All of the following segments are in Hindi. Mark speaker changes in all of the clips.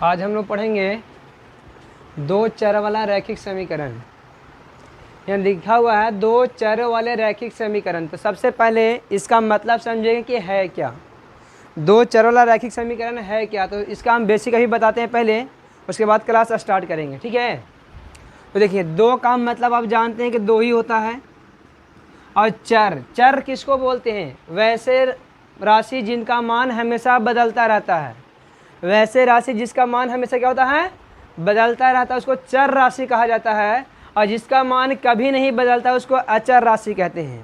Speaker 1: आज हम लोग पढ़ेंगे दो चर वाला रैखिक समीकरण। यहाँ लिखा हुआ है दो चर वाले रैखिक समीकरण। तो सबसे पहले इसका मतलब समझेंगे कि है क्या, दो चर वाला रैखिक समीकरण है क्या। तो इसका हम बेसिक अभी बताते हैं पहले, उसके बाद क्लास स्टार्ट करेंगे, ठीक है। तो देखिए, दो का मतलब आप जानते हैं कि दो ही होता है। और चर, चर किसको बोलते हैं? वैसे राशि जिनका मान हमेशा बदलता रहता है। वैसे राशि जिसका मान हमेशा क्या होता है? बदलता रहता है, उसको चर राशि कहा जाता है। और जिसका मान कभी नहीं बदलता उसको अचर राशि कहते हैं।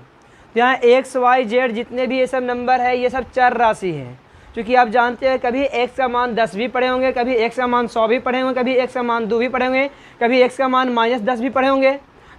Speaker 1: तो यहाँ एक्स वाई जेड जितने भी ये सब नंबर है ये सब चर राशि हैं। क्योंकि आप जानते हैं कभी एक्स का मान 10 भी पढ़े होंगे, कभी एक्स का मान 100 भी पढ़े होंगे, कभी एक्स का मान 2 भी पढ़े होंगे, कभी एक्स का मान -10 भी पढ़े होंगे।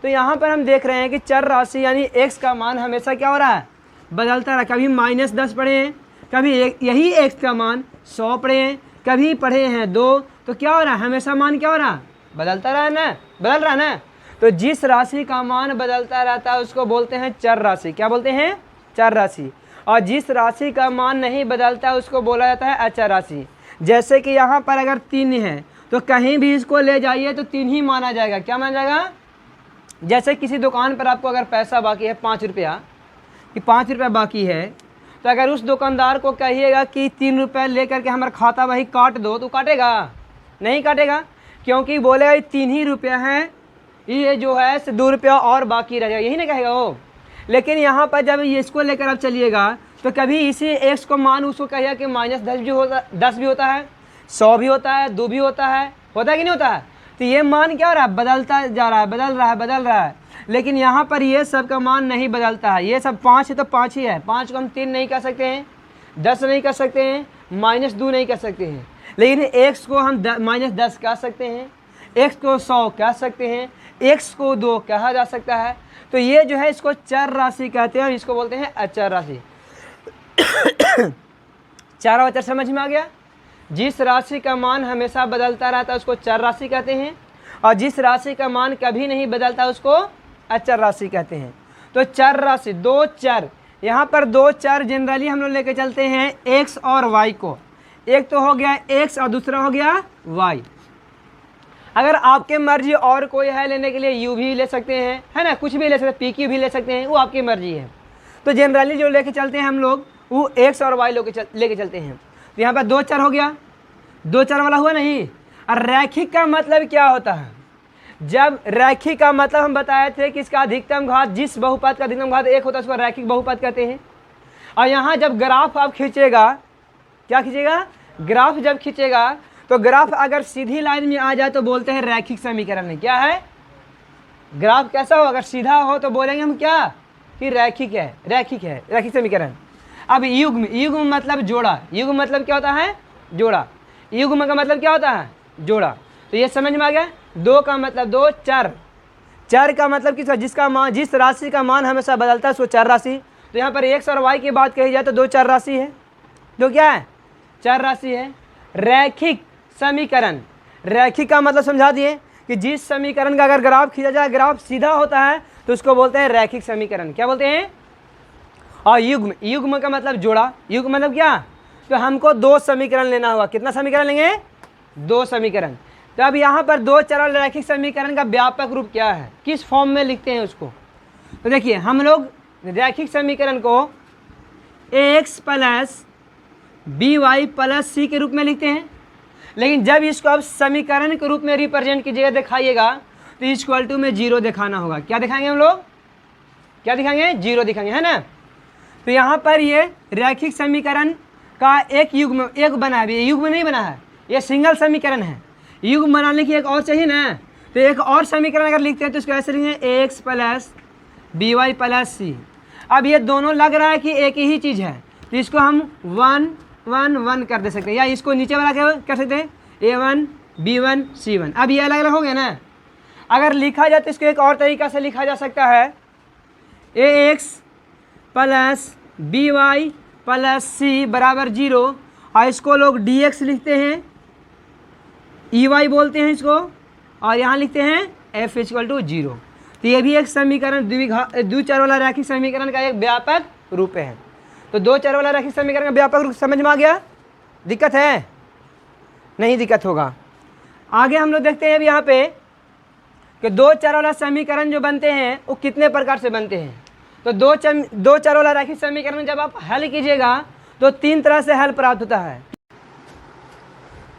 Speaker 1: तो यहाँ पर हम देख रहे हैं कि चर राशि यानी एक्स का मान हमेशा क्या हो रहा है? बदलता रहा। कभी -10 पढ़े हैं, कभी यही एक्स का मान 100 पढ़े हैं, कभी पढ़े हैं 2। तो क्या हो रहा है? हमेशा मान क्या हो रहा है? बदलता रहा ना, बदल रहा ना। तो जिस राशि का मान बदलता रहता है उसको बोलते हैं चर राशि। क्या बोलते हैं? चर राशि। और जिस राशि का मान नहीं बदलता उसको बोला जाता है अचर राशि। जैसे कि यहाँ पर अगर 3 है तो कहीं भी इसको ले जाइए तो 3 ही माना जाएगा। क्या माना जाएगा? जैसे किसी दुकान पर आपको अगर पैसा बाकी है 5 रुपया, कि 5 रुपया बाकी है, तो अगर उस दुकानदार को कहिएगा कि 3 रुपये लेकर के हमारा खाता वही काट दो, तो काटेगा? नहीं काटेगा, क्योंकि बोलेगा 3 ही रुपया है, ये जो है 2 रुपया और बाकी रह जाएगा, यही ना कहेगा वो। लेकिन यहाँ पर जब ये इसको लेकर आप चलिएगा तो कभी इसी एक्स को मान उसको कहिएगा कि -10 भी होता, 10 भी होता है, 100 भी होता है, 2 भी होता है कि नहीं होता है। तो ये मान क्या हो रहा है? बदलता जा रहा है, बदल रहा है। लेकिन यहाँ पर ये सब का मान नहीं बदलता है। ये सब 5 है तो 5 ही है। 5 को हम 3 नहीं कर सकते हैं, 10 नहीं कर सकते हैं, -2 नहीं कर सकते हैं। लेकिन एक्स को हम -10 कह सकते हैं, एक्स को 100 कह सकते हैं, एक्स को 2 कहा जा सकता है। तो ये जो है इसको चर राशि कहते हैं और इसको बोलते हैं अचर राशि। चारों अचर समझ में आ गया? जिस राशि का मान हमेशा बदलता रहता है उसको चर राशि कहते हैं, और जिस राशि का मान कभी नहीं बदलता उसको अचर राशि कहते हैं। तो चर राशि, दो चर, यहाँ पर दो चर जनरली हम लोग लेके चलते हैं एक्स और वाई को। एक तो हो गया एक्स और दूसरा हो गया वाई। अगर आपके मर्जी और कोई है लेने के लिए यू भी ले सकते हैं, है ना, कुछ भी ले सकते हैं, पी क्यू भी ले सकते हैं, वो आपकी मर्जी है। तो जनरली जो लेके चलते हैं हम लोग वो एक्स और वाई लेके चलते हैं। तो यहाँ पर दो चर हो गया, दो चर वाला हुआ नहीं। और रैखिक का मतलब क्या होता है? जब रैखिक का मतलब हम बताए थे कि इसका अधिकतम घात, जिस बहुपद का अधिकतम घात 1 होता है उसको रैखिक बहुपद कहते हैं। और यहाँ जब ग्राफ आप खींचेगा, क्या खींचेगा? ग्राफ जब खींचेगा तो ग्राफ अगर सीधी लाइन में आ जाए तो बोलते हैं रैखिक समीकरण है। क्या है? ग्राफ कैसा हो? अगर सीधा हो तो बोलेंगे हम क्या? कि रैखिक है, रैखिक समीकरण। अब युग्म, युग्म मतलब जोड़ा। युग्म मतलब क्या होता है? जोड़ा। युग्म का मतलब क्या होता है? जोड़ा। तो ये समझ में आ गया। दो का मतलब दो, चर, चर का मतलब किसका? जिसका मान, जिस राशि का मान हमेशा बदलता है उसको चर राशि। तो यहाँ पर एक्स और वाई की बात कही जाए तो दो चर राशि है। दो क्या है? चर राशि है। रैखिक समीकरण, रैखिक का मतलब समझा दिए कि जिस समीकरण का अगर ग्राफ खींचा जाए, ग्राफ सीधा होता है तो उसको बोलते हैं रैखिक समीकरण। क्या बोलते हैं? और युग्म, युग्म का मतलब जोड़ा। युग्म मतलब क्या? तो हमको 2 समीकरण लेना होगा। कितना समीकरण लेंगे? 2 समीकरण। तो अब यहाँ पर दो चर रैखिक समीकरण का व्यापक रूप क्या है, किस फॉर्म में लिखते हैं उसको? तो देखिए, हम लोग रैखिक समीकरण को ax + by + c के रूप में लिखते हैं। लेकिन जब इसको आप समीकरण के रूप में रिप्रेजेंट कीजिएगा, दिखाइएगा, तो इक्वल टू में 0 दिखाना होगा। क्या दिखाएंगे हम लोग? क्या दिखाएंगे? 0 दिखाएंगे, है ना। तो यहाँ पर ये रैखिक समीकरण का एक युग्म, एक बना है। ये युग्म नहीं बना है, ये सिंगल समीकरण है। युग्म बनाने की एक और चाहिए ना, तो एक और समीकरण अगर लिखते हैं तो इसको ऐसे लिखेंगे ax + by + c। अब ये दोनों लग रहा है कि एक ही चीज़ है, तो इसको हम 1 1 1 कर दे सकते हैं, या इसको नीचे वाला क्या कर सकते हैं? a1 b1 c1। अब ये अलग अलग हो गया ना। अगर लिखा जाए तो इसको एक और तरीका से लिखा जा सकता है ax + by + c = 0, और इसको लोग dx लिखते हैं, ey बोलते हैं इसको, और यहाँ लिखते हैं f = 0। तो ये भी एक समीकरण, द्विचर वाला रैखिक समीकरण का एक व्यापक रूप है। तो दो चर वाला रैखिक समीकरण का व्यापक रूप समझ में आ गया? दिक्कत है? नहीं दिक्कत होगा। आगे हम लोग देखते हैं अब यहाँ पे कि दो चर वाला समीकरण जो बनते हैं वो कितने प्रकार से बनते हैं। तो दो चर वाला रैखिक समीकरण जब आप हल कीजिएगा तो 3 तरह से हल प्राप्त होता है।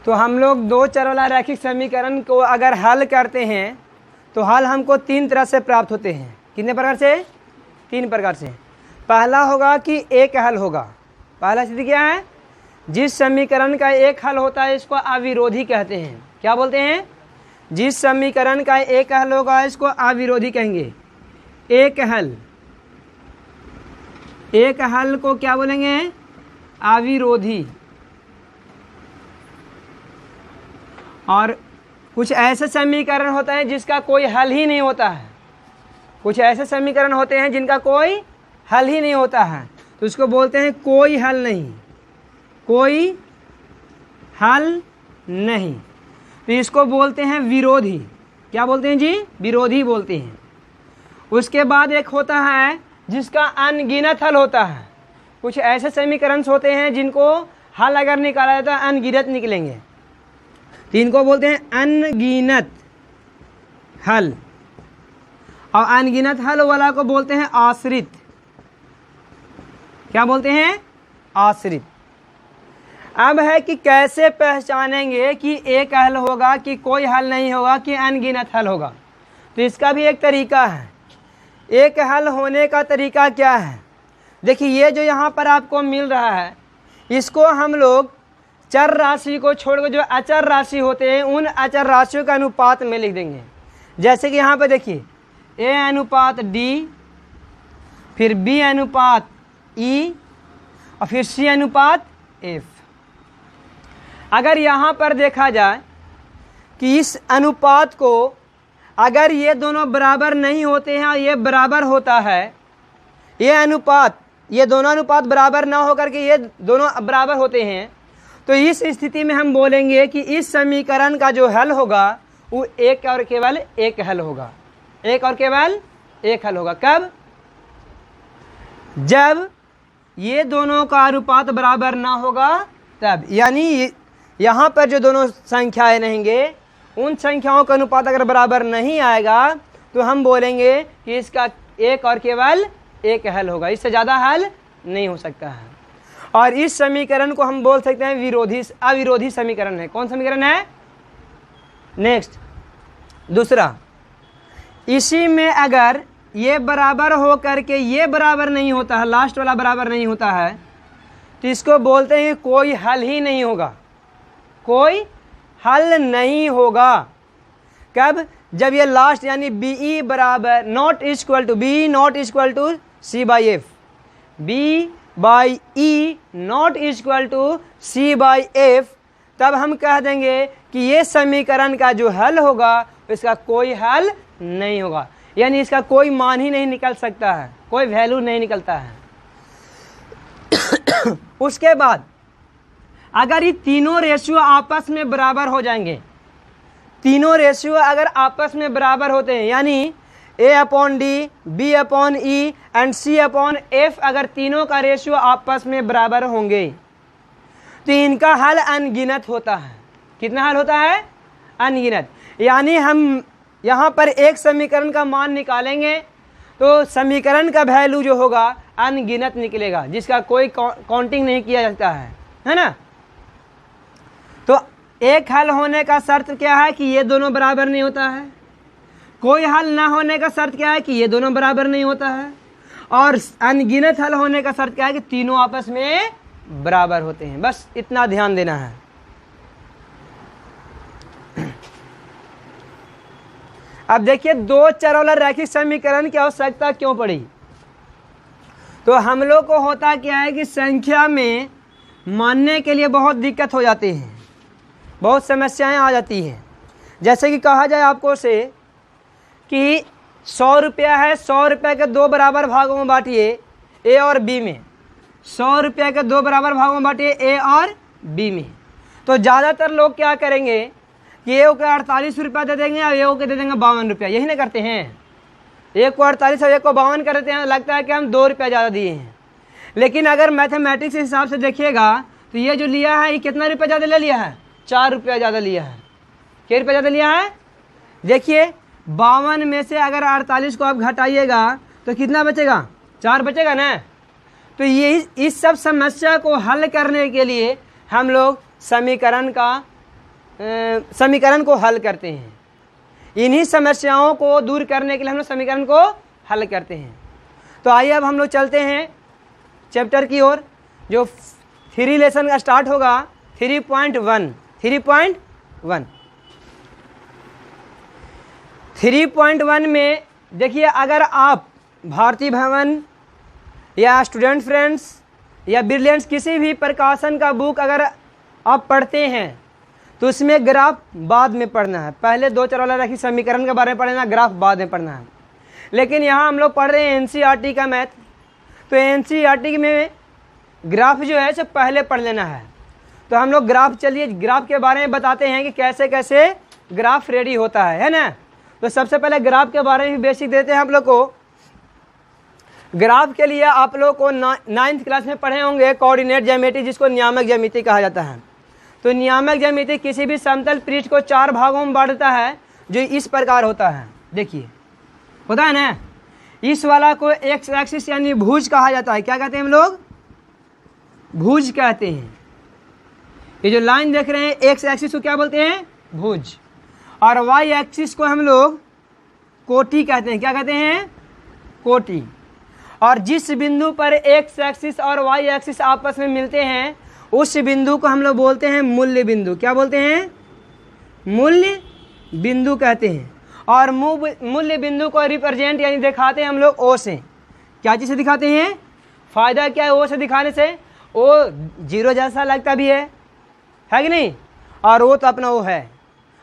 Speaker 1: तो हम लोग दो चर वाला रैखिक समीकरण को अगर हल करते हैं तो हल हमको 3 तरह से प्राप्त होते हैं। कितने प्रकार से? 3 प्रकार से। पहला होगा कि एक हल होगा। पहला स्थिति क्या है? जिस समीकरण का एक हल होता है इसको अविरोधी कहते हैं। क्या बोलते हैं? जिस समीकरण का एक हल होगा इसको अविरोधी कहेंगे। एक हल को क्या बोलेंगे? अविरोधी। और कुछ ऐसे समीकरण होते हैं जिसका कोई हल ही नहीं होता है। कुछ ऐसे समीकरण होते हैं जिनका कोई हल ही नहीं होता है, तो उसको बोलते हैं कोई हल नहीं। कोई हल नहीं, तो इसको बोलते हैं विरोधी। क्या बोलते हैं जी? विरोधी बोलते हैं। उसके बाद एक होता है जिसका अनगिनत हल होता है। कुछ ऐसे समीकरण होते हैं जिनको हल अगर निकाला जाता है अनगिनत निकलेंगे, तो इनको बोलते हैं अनगिनत हल। और अनगिनत हल वाला को बोलते हैं आश्रित। क्या बोलते हैं? आश्रित। अब है कि कैसे पहचानेंगे कि एक हल होगा कि कोई हल नहीं होगा कि अनगिनत हल होगा। तो इसका भी एक तरीका है। एक हल होने का तरीका क्या है? देखिए, ये जो यहाँ पर आपको मिल रहा है इसको हम लोग चर राशि को छोड़कर जो अचर राशि होते हैं उन अचर राशियों का अनुपात में लिख देंगे। जैसे कि यहाँ पर देखिए A अनुपात D, फिर B अनुपात E और फिर C अनुपात F। अगर यहाँ पर देखा जाए कि इस अनुपात को अगर ये दोनों बराबर नहीं होते हैं और ये बराबर होता है, ये दोनों अनुपात बराबर ना होकर के ये दोनों बराबर होते हैं, तो इस स्थिति में हम बोलेंगे कि इस समीकरण का जो हल होगा वो एक और केवल एक हल होगा। एक और केवल एक हल होगा। कब? जब ये दोनों का अनुपात बराबर ना होगा तब। यानी यहाँ पर जो दोनों संख्याएं रहेंगे उन संख्याओं का अनुपात अगर बराबर नहीं आएगा तो हम बोलेंगे कि इसका एक और केवल एक हल होगा, इससे ज़्यादा हल नहीं हो सकता है। और इस समीकरण को हम बोल सकते हैं अविरोधी समीकरण है। कौन समीकरण है? नेक्स्ट, दूसरा, इसी में अगर ये बराबर हो करके ये बराबर नहीं होता है, लास्ट वाला बराबर नहीं होता है, तो इसको बोलते हैं कोई हल ही नहीं होगा। कोई हल नहीं होगा। कब? जब ये लास्ट यानी BE बराबर not equal to B not equal to C by F, B by E not equal to C by F, तब हम कह देंगे कि ये समीकरण का जो हल होगा इसका कोई हल नहीं होगा। यानी इसका कोई मान ही नहीं निकल सकता है, कोई वैल्यू नहीं निकलता है। उसके बाद अगर ये तीनों रेशियो आपस में बराबर हो जाएंगे, तीनों रेशियो अगर आपस में बराबर होते हैं यानी A upon D, B upon E and C upon F, अगर तीनों का रेशियो आपस में बराबर होंगे तो इनका हल अनगिनत होता है। कितना हल होता है? अनगिनत। यानी हम यहाँ पर एक समीकरण का मान निकालेंगे तो समीकरण का वैल्यू जो होगा अनगिनत निकलेगा, जिसका कोई काउंटिंग नहीं किया जाता है ना। तो एक हल होने का शर्त क्या है? कि ये दोनों बराबर नहीं होता है। कोई हल ना होने का शर्त क्या है? कि ये दोनों बराबर नहीं होता है। और अनगिनत हल होने का शर्त क्या है? कि तीनों आपस में बराबर होते हैं। बस इतना ध्यान देना है। अब देखिए, दो चर वाला रैखिक समीकरण की आवश्यकता क्यों पड़ी? तो हम लोग को होता क्या है कि संख्या में मानने के लिए बहुत दिक्कत हो जाती है, बहुत समस्याएं आ जाती हैं। जैसे कि कहा जाए आपको से कि 100 रुपया है, 100 रुपये के 2 बराबर भागों में बांटिए A और B में। 100 रुपये के 2 बराबर भागों में बांटिए A और B में। तो ज़्यादातर लोग क्या करेंगे कि A को 48 रुपया दे देंगे और A को दे देंगे 52 रुपया। यही ना करते हैं? एक को 48 और एक को 52 कर देते हैं, लगता है कि हम 2 रुपया ज़्यादा दिए हैं। लेकिन अगर मैथमेटिक्स के हिसाब से देखिएगा तो ये जो लिया है ये कितना रुपया ज़्यादा ले लिया है? 4 रुपया ज़्यादा लिया है। क्या रुपया ज़्यादा लिया है? देखिए 52 में से अगर 48 को आप घटाइएगा तो कितना बचेगा? 4 बचेगा ना। तो ये इस सब समस्या को हल करने के लिए हम लोग समीकरण को हल करते हैं। इन्हीं समस्याओं को दूर करने के लिए हम लोग समीकरण को हल करते हैं। तो आइए अब हम लोग चलते हैं चैप्टर की ओर, जो 3 लेसन का स्टार्ट होगा 3.1। 3.1 में देखिए, अगर आप भारती भवन या स्टूडेंट फ्रेंड्स या ब्रिलियंट्स किसी भी प्रकाशन का बुक अगर आप पढ़ते हैं तो उसमें ग्राफ बाद में पढ़ना है। पहले 2-4 वाला रखी समीकरण के बारे में पढ़ना, ग्राफ बाद में पढ़ना है। लेकिन यहाँ हम लोग पढ़ रहे हैं एनसीईआरटी का मैथ, तो एनसीईआरटी में ग्राफ जो है सब पहले पढ़ लेना है। तो हम लोग चलिए ग्राफ के बारे में बताते हैं कि कैसे कैसे ग्राफ रेडी होता है ना। तो सबसे पहले ग्राफ के बारे में भी बेसिक देते हैं आप लोग को। ग्राफ के लिए आप लोग को 9th क्लास में पढ़े होंगे कोऑर्डिनेट ज्यामिति, जिसको नियामक ज्यामिति कहा जाता है। तो नियामक ज्यामिति किसी भी समतल पृष्ठ को 4 भागों में बांटता है, जो इस प्रकार होता है। देखिए होता है ना, इस वाला को एक्स एक्सिस यानी भुज कहा जाता है। क्या कहते हैं हम लोग? भुज कहते हैं। ये जो लाइन देख रहे हैं एक्स एक्सिस को क्या बोलते हैं? भुज। और वाई एक्सिस को हम लोग कोटि कहते हैं। क्या कहते हैं? कोटि। और जिस बिंदु पर एक्स एक्सिस और वाई एक्सिस आपस में मिलते हैं उस बिंदु को हम लोग बोलते हैं मूल्य बिंदु। क्या बोलते हैं? मूल्य बिंदु कहते हैं। और मूल्य बिंदु को रिप्रेजेंट यानी दिखाते हैं हम लोग ओ से। क्या चीज़ से दिखाते हैं? फायदा क्या है ओ से दिखाने से? ओ 0 जैसा लगता भी है कि नहीं? और वो तो अपना ओ है।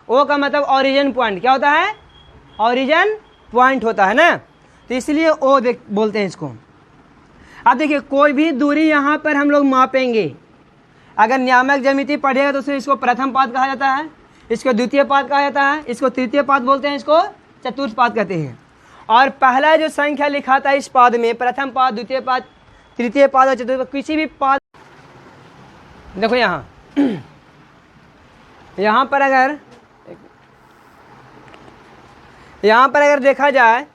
Speaker 1: ओ का मतलब ओरिजिन पॉइंट। क्या होता है? ओरिजिन पॉइंट होता है ना, तो इसलिए ओ बोलते हैं इसको। अब देखिए कोई भी दूरी यहाँ पर हम लोग मापेंगे, अगर नियामक ज्यामिति पढ़ेगा तो उसमें इसको प्रथम पाद कहा जाता है, इसको द्वितीय पाद कहा जाता है, इसको तृतीय पाद बोलते हैं, इसको चतुर्थ पाद कहते हैं। और पहला जो संख्या लिखा था इस पाद में, प्रथम पाद, द्वितीय पाद, तृतीय पाद और चतुर्थ पाद, किसी भी पाद, देखो यहाँ पर अगर देखा जाए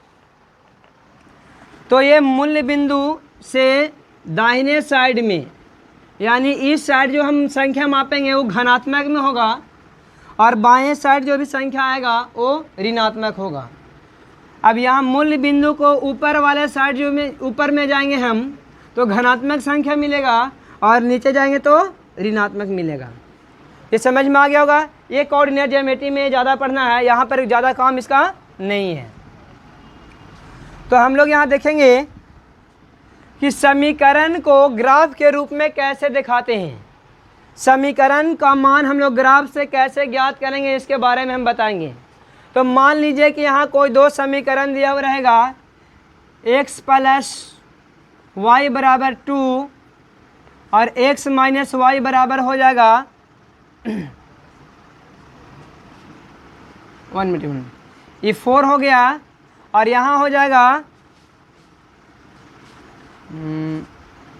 Speaker 1: तो ये मूल्य बिंदु से दाहिने साइड में, यानी इस साइड जो हम संख्या मापेंगे वो धनात्मक में होगा और बाएं साइड जो भी संख्या आएगा वो ऋणात्मक होगा। अब यहाँ मूल्य बिंदु को ऊपर वाले साइड जो में ऊपर में जाएंगे हम तो धनात्मक संख्या मिलेगा और नीचे जाएंगे तो ऋणात्मक मिलेगा। ये समझ में आ गया होगा। ये कोऑर्डिनेट ज्यामिति में ज़्यादा पढ़ना है, यहाँ पर ज़्यादा काम इसका नहीं है। तो हम लोग यहाँ देखेंगे कि समीकरण को ग्राफ के रूप में कैसे दिखाते हैं। समीकरण का मान हम लोग ग्राफ से कैसे ज्ञात करेंगे इसके बारे में हम बताएंगे। तो मान लीजिए कि यहाँ कोई 2 समीकरण दिया हुआ रहेगा, x प्लस वाई बराबर 2 और x माइनस वाई बराबर हो जाएगा 1 मिनट, ये 4 हो गया और यहाँ हो जाएगा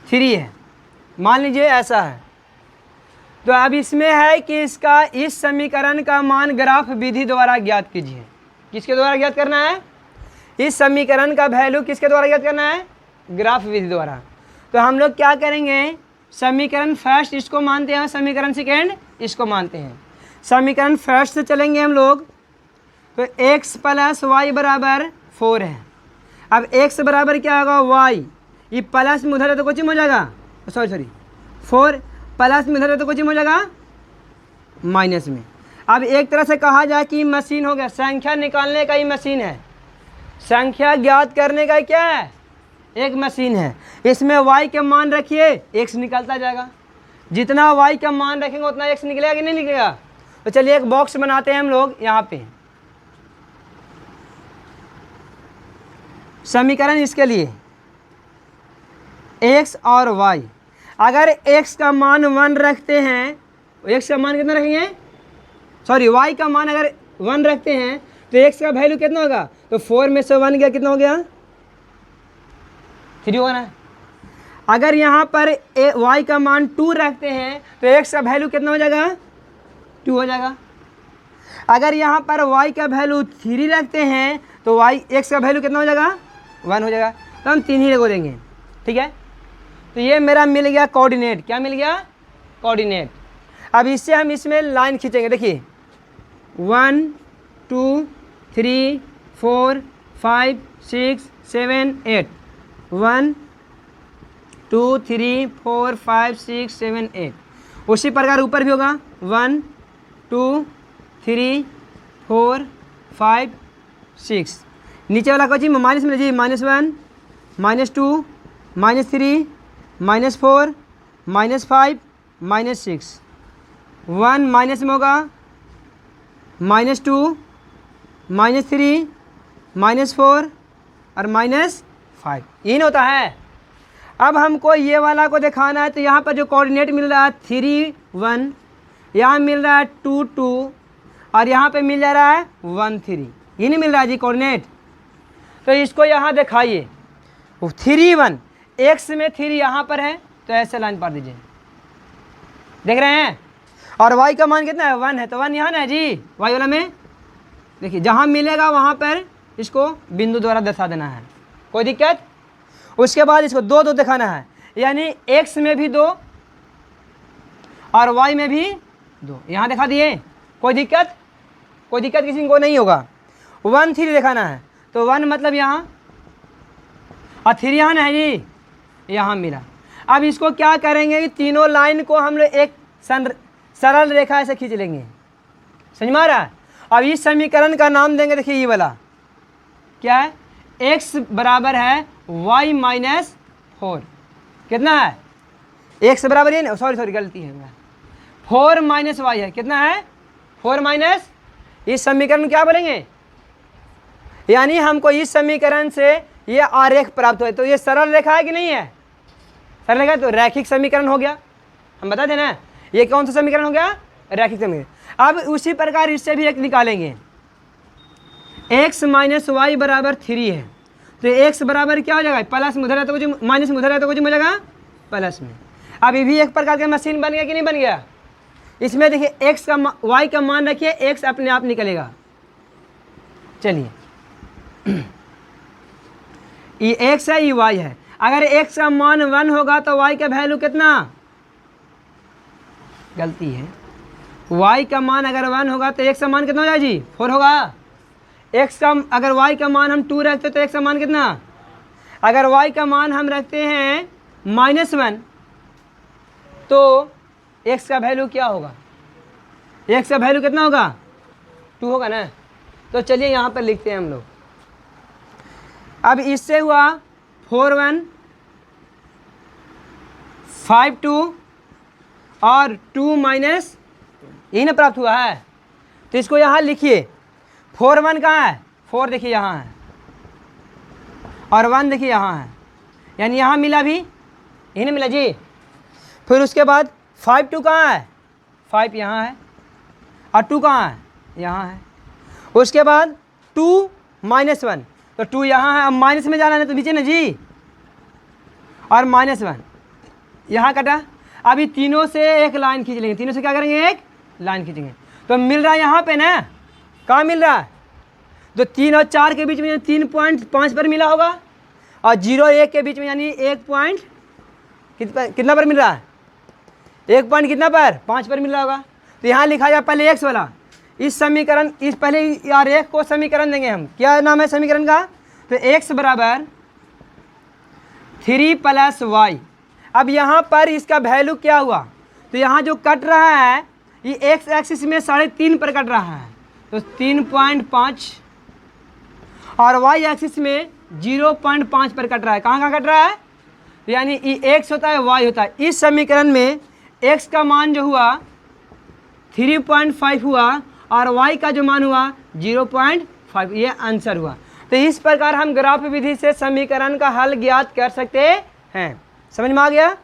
Speaker 1: 3 है। मान लीजिए ऐसा है। तो अब इसमें है कि इसका इस समीकरण का मान ग्राफ विधि द्वारा ज्ञात कीजिए। किसके द्वारा ज्ञात करना है? इस समीकरण का वैल्यू किसके द्वारा ज्ञात करना है? ग्राफ विधि द्वारा। तो हम लोग क्या करेंगे, समीकरण फर्स्ट इसको मानते हैं, समीकरण सेकेंड इसको मानते हैं। समीकरण फर्स्ट से चलेंगे हम लोग। तो x प्लस वाई बराबर 4 है। अब x बराबर क्या होगा? y। ये प्लस में उधर तो कुछ हो जाएगा, सॉरी 4 प्लस में उधर तो कुछ हो जाएगा माइनस में। अब एक तरह से कहा जाए कि मशीन हो गया, संख्या निकालने का ही मशीन है, संख्या ज्ञात करने का क्या है? एक मशीन है। इसमें y के मान रखिए, x निकलता जाएगा। जितना y का मान रखेंगे उतना x निकलेगा कि नहीं निकलेगा? तो चलिए एक बॉक्स बनाते हैं हम लोग यहाँ पे। समीकरण इसके लिए x और y, अगर x का मान 1 रखते हैं, x का मान कितना रखेंगे? सॉरी y का मान अगर 1 रखते हैं तो x का वैल्यू कितना होगा? तो 4 में से 1 गया, कितना हो गया? 3 होगा ना। अगर यहाँ पर y का मान 2 रखते हैं तो x का वैल्यू कितना हो जाएगा? 2 हो जाएगा। अगर यहाँ पर y का वैल्यू 3 रखते हैं तो y x का वैल्यू कितना हो जाएगा 1 हो जाएगा। तो हम 3 ही लगो देंगे, ठीक है। तो ये मेरा मिल गया कोऑर्डिनेट। क्या मिल गया? कोऑर्डिनेट। अब इससे हम इसमें लाइन खींचेंगे। देखिए 1 2 3 4 5 6 7 8 1 2 3 4 5 6 7 8। उसी प्रकार ऊपर भी होगा 1 2 3 4 5 6। नीचे वाला को जी माइनस में लीजिए, -1 -2 -3 -4 -5 -6। 1 माइनस में होगा -2 -3 -4 और -5। यही ना होता है। अब हमको ये वाला को दिखाना है, तो यहाँ पर जो कोऑर्डिनेट मिल रहा है 3 1, यहाँ मिल रहा है 2 2 और यहाँ पे मिल जा रहा है 1 3। ये नहीं मिल रहा है जी कोऑर्डिनेट। तो इसको यहाँ दिखाइए 3 1, एक्स में 3 यहाँ पर है तो ऐसे लाइन पार दीजिए, देख रहे हैं। और y का मान कितना है 1 है, तो 1 यहाँ ना है जी y वाला में। देखिए जहाँ मिलेगा वहाँ पर इसको बिंदु द्वारा दर्शा देना है, कोई दिक्कत। उसके बाद इसको 2 2 दिखाना है, यानी x में भी 2 और y में भी 2, यहाँ दिखा दिए। कोई दिक्कत? कोई दिक्कत किसी को नहीं होगा। 1 3 दिखाना है, तो 1 मतलब यहाँ और 3 यहाँ ना है जी, यहाँ मिला। अब इसको क्या करेंगे कि तीनों लाइन को हम लोग एक सरल रेखा ऐसे खींच लेंगे, समझ में आ रहा है। अब इस समीकरण का नाम देंगे, देखिए ये वाला क्या है, x बराबर है y माइनस 4। कितना है? x बराबर है, सॉरी गलती है, 4 माइनस y है। कितना है? 4 माइनस। इस समीकरण क्या बोलेंगे, यानी हमको इस समीकरण से ये आरेख प्राप्त हुआ है। तो ये सरल रेखा है कि नहीं है? सरल रेखा, तो रैखिक समीकरण हो गया। हम बता देना ये कौन सा समीकरण हो गया? रैखिक समीकरण। अब उसी प्रकार इससे भी एक निकालेंगे, x माइनस वाई बराबर 3 है, तो x बराबर क्या हो जाएगा? प्लस में उधर है तो कुछ माइनस में उधर है तो कुछ हो जाएगा प्लस में। अब ये भी एक प्रकार का मशीन बन गया कि नहीं बन गया? इसमें देखिए x का y का मान रखिए, x अपने आप निकलेगा। चलिए ये x है, ये y है। अगर x का मान 1 होगा तो y का वैल्यू कितना? गलती है, y का मान अगर 1 होगा तो x का मान कितना हो जाएगा जी? 4 होगा। x का अगर y का मान हम 2 रखते तो x का मान कितना? अगर y का मान हम रखते हैं -1 तो x का वैल्यू क्या होगा? x का वैल्यू कितना होगा? 2 होगा ना। तो चलिए यहाँ पर लिखते हैं हम लोग। अब इससे हुआ 4 1 5 2 और 2 माइनस, यही ना प्राप्त हुआ है। तो इसको यहाँ लिखिए, 4 1 कहाँ है? 4 देखिए यहाँ है और 1 देखिए यहाँ है, यानी यहाँ मिला भी, यही ना मिला जी। फिर उसके बाद 5 2 कहाँ है? 5 यहाँ है और 2 कहाँ है? यहाँ है। उसके बाद 2 माइनस 1, तो 2 यहाँ है। अब माइनस में जाना है तो नीचे ना जी, और -1 यहाँ कटा। अभी तीनों से एक लाइन खींच लेंगे, तीनों से क्या करेंगे? एक लाइन खींचेंगे। तो मिल रहा है यहाँ पे ना, कहाँ मिल रहा है? तो 3 और 4 के बीच में 3.5 पर मिला होगा, और 0 1 के बीच में यानी 1 पॉइंट कितना पर मिल रहा है? 1 पॉइंट कितना पर? 5 पर मिल रहा होगा। तो यहाँ लिखा जाए पहले x वाला, इस समीकरण, इस पहले यार एक को समीकरण देंगे हम। क्या नाम है समीकरण का? तो x बराबर 3 + y। अब यहाँ पर इसका वैल्यू क्या हुआ? तो यहाँ जो कट रहा है ये x एक्सिस में 3.5 पर कट रहा है, तो 3.5, और y एक्सिस में 0.5 पर कट रहा है। कहाँ कट रहा है? यानी ये x होता है, y होता है। इस समीकरण में x का मान जो हुआ 3.5 हुआ और y का जो मान हुआ 0.5, ये आंसर हुआ। तो इस प्रकार हम ग्राफ विधि से समीकरण का हल ज्ञात कर सकते हैं। समझ में आ गया?